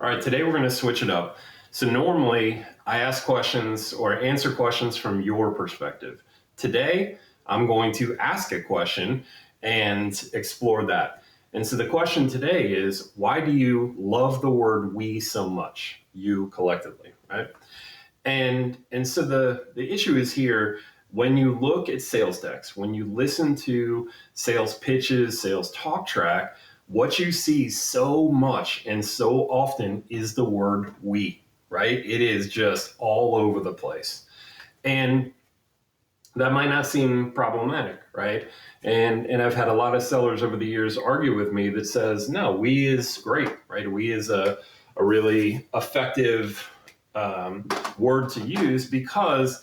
All right, today we're going to switch it up. So normally I ask questions or answer questions from your perspective. Today I'm going to ask a question and explore that. And so the question today is, why do you love the word we so much, you collectively, right? And so the issue is here, when you look at sales decks, when you listen to sales pitches, sales talk track, what you see so much and so often is the word we, right? It is just all over the place. And that might not seem problematic, right? And I've had a lot of sellers over the years argue with me that says, no, we is great, right? We is a really effective word to use because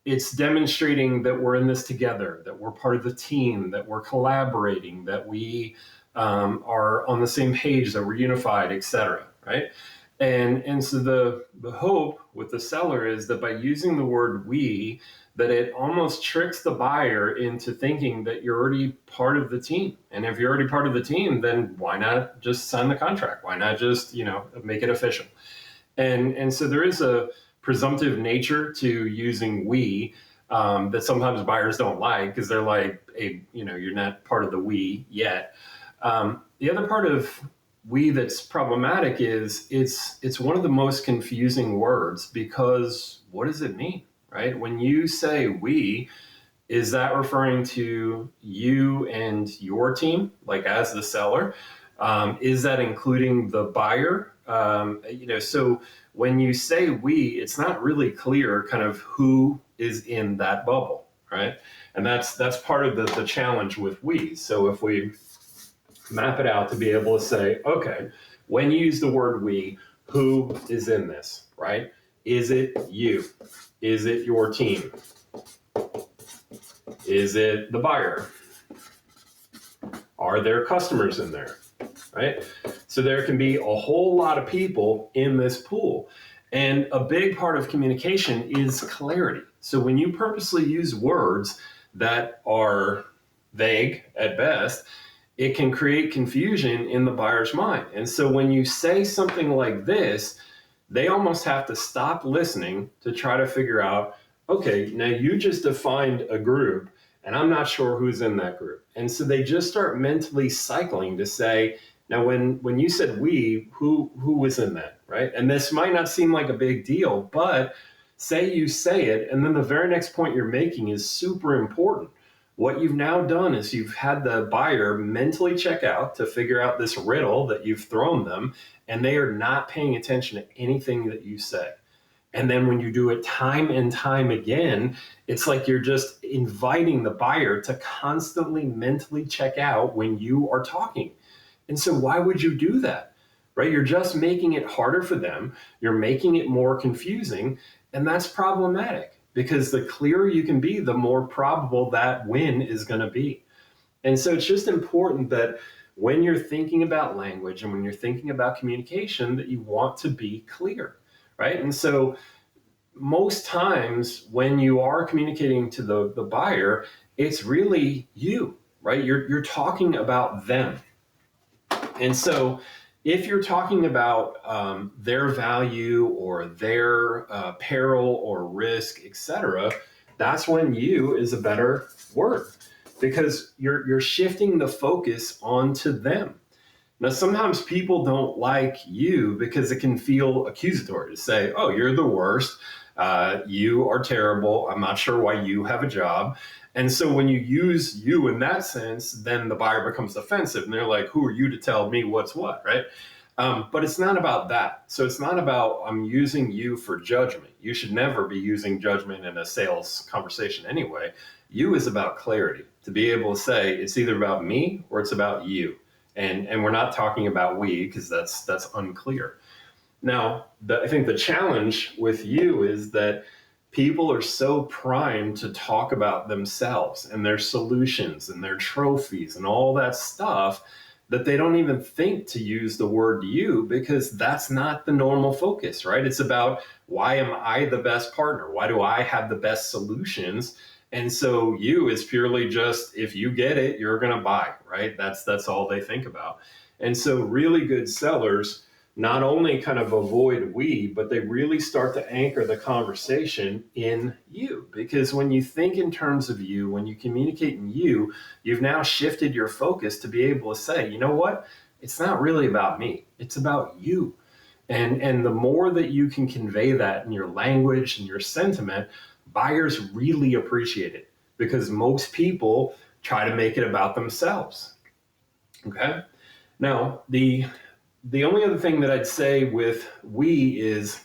it's demonstrating that we're in this together, that we're part of the team, that we're collaborating, that we are on the same page, that we're unified, etc. Right? And so the hope with the seller is that by using the word we, that it almost tricks the buyer into thinking that you're already part of the team. And if you're already part of the team, then why not just sign the contract? Why not just, make it official? And so there is a presumptive nature to using we that sometimes buyers don't like because they're like, hey, you're not part of the we yet. The other part of we that's problematic is it's one of the most confusing words because what does it mean, right? When you say we, is that referring to you and your team, like as the seller? Is that including the buyer? So when you say we, it's not really clear kind of who is in that bubble, right? And that's part of the challenge with we. So if we map it out to be able to say, okay, when you use the word we, who is in this, right? Is it you? Is it your team? Is it the buyer? Are there customers in there, right? So there can be a whole lot of people in this pool. And a big part of communication is clarity. So when you purposely use words that are vague at best, it can create confusion in the buyer's mind. And so when you say something like this, they almost have to stop listening to try to figure out, okay, now you just defined a group and I'm not sure who's in that group. And so they just start mentally cycling to say, now when you said we, who was in that, right? And this might not seem like a big deal, but say you say it, and then the very next point you're making is super important. What you've now done is you've had the buyer mentally check out to figure out this riddle that you've thrown them, and they are not paying attention to anything that you say. And then when you do it time and time again, it's like you're just inviting the buyer to constantly mentally check out when you are talking. And so why would you do that? Right? You're just making it harder for them. You're making it more confusing. And that's problematic because the clearer you can be, the more probable that win is going to be. And so it's just important that when you're thinking about language and when you're thinking about communication, that you want to be clear, right? And so most times when you are communicating to the buyer, it's really you, right? You're talking about them. And so if you're talking about their value or their peril or risk, etc., that's when you is a better word because you're shifting the focus onto them. Now, sometimes people don't like you because it can feel accusatory to say, oh, you're the worst. You are terrible. I'm not sure why you have a job. And so when you use you in that sense, then the buyer becomes defensive and they're like, who are you to tell me what's what, right? But it's not about that. So it's not about I'm using you for judgment. You should never be using judgment in a sales conversation anyway. You is about clarity, to be able to say it's either about me or it's about you. And we're not talking about we because that's unclear. Now, I think the challenge with you is that people are so primed to talk about themselves and their solutions and their trophies and all that stuff that they don't even think to use the word you because that's not the normal focus, right? It's about why am I the best partner? Why do I have the best solutions? And so you is purely just, if you get it, you're going to buy, right? That's all they think about. And so really good sellers not only kind of avoid we, but they really start to anchor the conversation in you. Because when you think in terms of you, when you communicate in you, you've now shifted your focus to be able to say, you know what? It's not really about me. It's about you. And the more that you can convey that in your language and your sentiment, buyers really appreciate it because most people try to make it about themselves. Okay. Now, the only other thing that I'd say with we is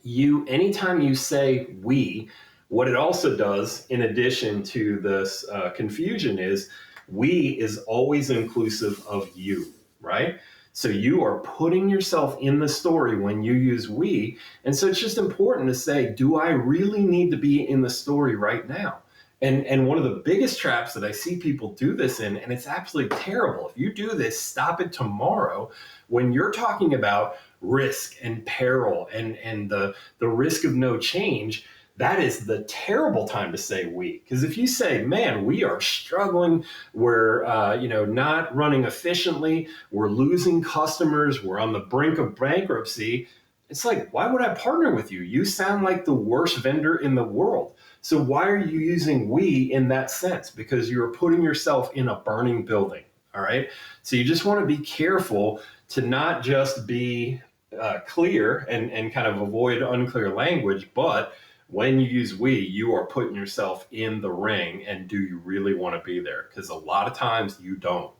anytime you say we, what it also does, in addition to this confusion, is we is always inclusive of you, right? So you are putting yourself in the story when you use we. And so it's just important to say, do I really need to be in the story right now? And one of the biggest traps that I see people do this in, and it's absolutely terrible. If you do this, stop it tomorrow. When you're talking about risk and peril and the risk of no change, that is the terrible time to say we. Because if you say, man, we are struggling, we're not running efficiently, we're losing customers, we're on the brink of bankruptcy, it's like, why would I partner with you? You sound like the worst vendor in the world. So why are you using we in that sense? Because you're putting yourself in a burning building. All right. So you just want to be careful to not just be clear and kind of avoid unclear language, but when you use we, you are putting yourself in the ring. And do you really want to be there? Because a lot of times you don't.